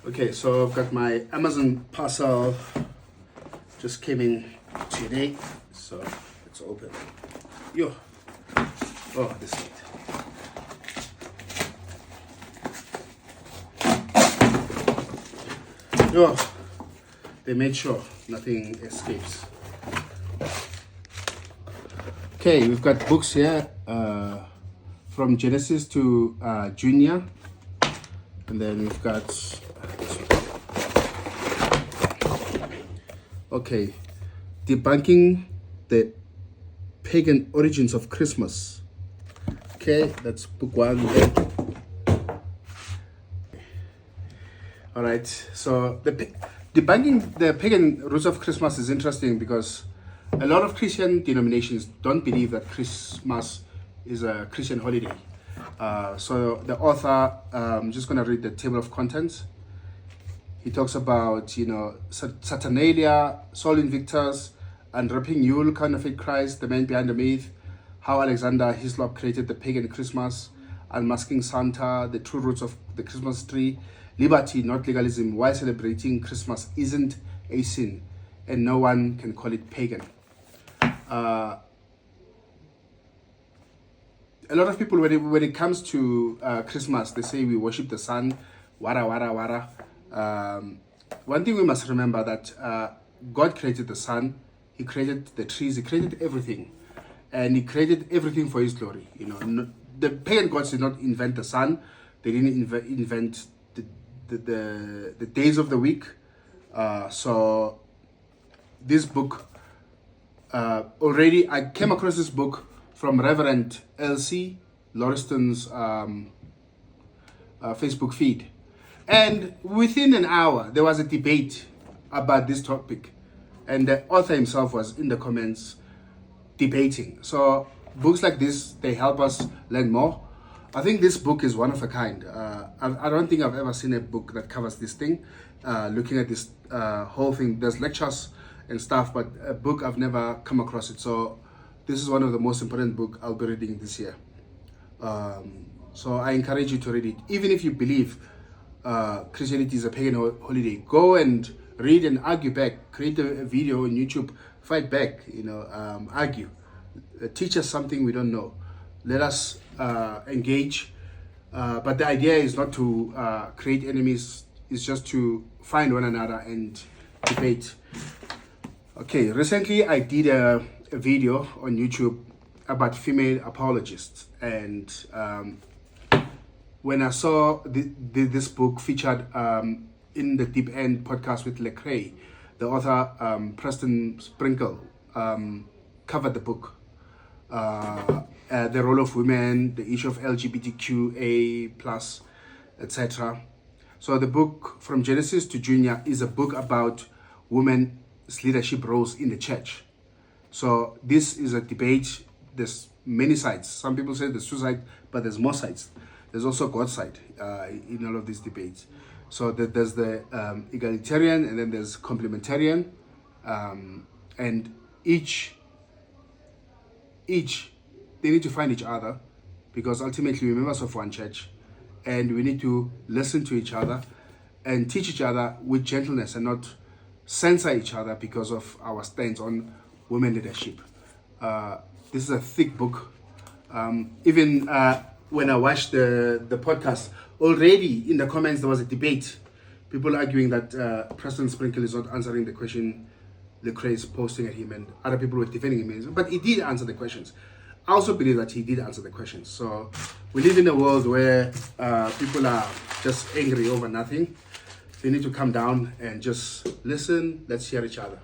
Okay, so I've got my Amazon parcel, just came in today, so let's open. Yo, oh, this is it. Yo, they made sure nothing escapes. Okay, we've got books here from Genesis to Junia, and then we've got okay, Debunking the Pagan Origins of Christmas. Okay, that's book one there. All right, so debunking the pagan roots of Christmas is interesting because a lot of Christian denominations don't believe that Christmas is a Christian holiday. So the author, I'm just going to read the table of contents. He talks about, Saturnalia, Sol Invictus, unwrapping Yule, counterfeit Christ, the man behind the myth, how Alexander Hislop created the pagan Christmas, unmasking Santa, the true roots of the Christmas tree, liberty, not legalism, why celebrating Christmas isn't a sin, and no one can call it pagan. A lot of people, when it comes to Christmas, they say we worship the sun, wara, wara, wara. One thing we must remember that God created the sun, He created the trees, He created everything, and He created everything for His glory. The pagan gods did not invent the sun; they didn't invent the days of the week. So this book, already I came across this book from Reverend L.C. Lauriston's Facebook feed. And within an hour, there was a debate about this topic. And the author himself was in the comments debating. So books like this, they help us learn more. I think this book is one of a kind. I don't think I've ever seen a book that covers this thing. Looking at this whole thing, there's lectures and stuff, but a book, I've never come across it. So this is one of the most important books I'll be reading this year. So I encourage you to read it. Even if you believe Christianity is a pagan holiday, go and read and argue back. Create a video on YouTube, fight back, argue. Teach us something we don't know. Let us engage. But the idea is not to create enemies, it's just to find one another and debate. Okay, recently I did a video on YouTube about female apologists, and when I saw this book featured in the Deep End podcast with Lecrae, the author Preston covered the book. The role of women, the issue of LGBTQA+, etc. So the book From Genesis to Junia is a book about women's leadership roles in the church. So this is a debate. There's many sides. Some people say there's two sides, but there's more sides. There's also God's side in all of these debates. So there's the egalitarian, and then there's complementarian, and each they need to find each other, because ultimately we're members of one church, and we need to listen to each other and teach each other with gentleness and not censor each other because of our stance on women leadership. This is a thick book. Even when I watched the podcast, already in the comments there was a debate. People arguing that Preston Sprinkle is not answering the question Lecrae is posting at him, and other people were defending him. But he did answer the questions. I also believe that he did answer the questions. So we live in a world where people are just angry over nothing. They need to come down and just listen. Let's hear each other.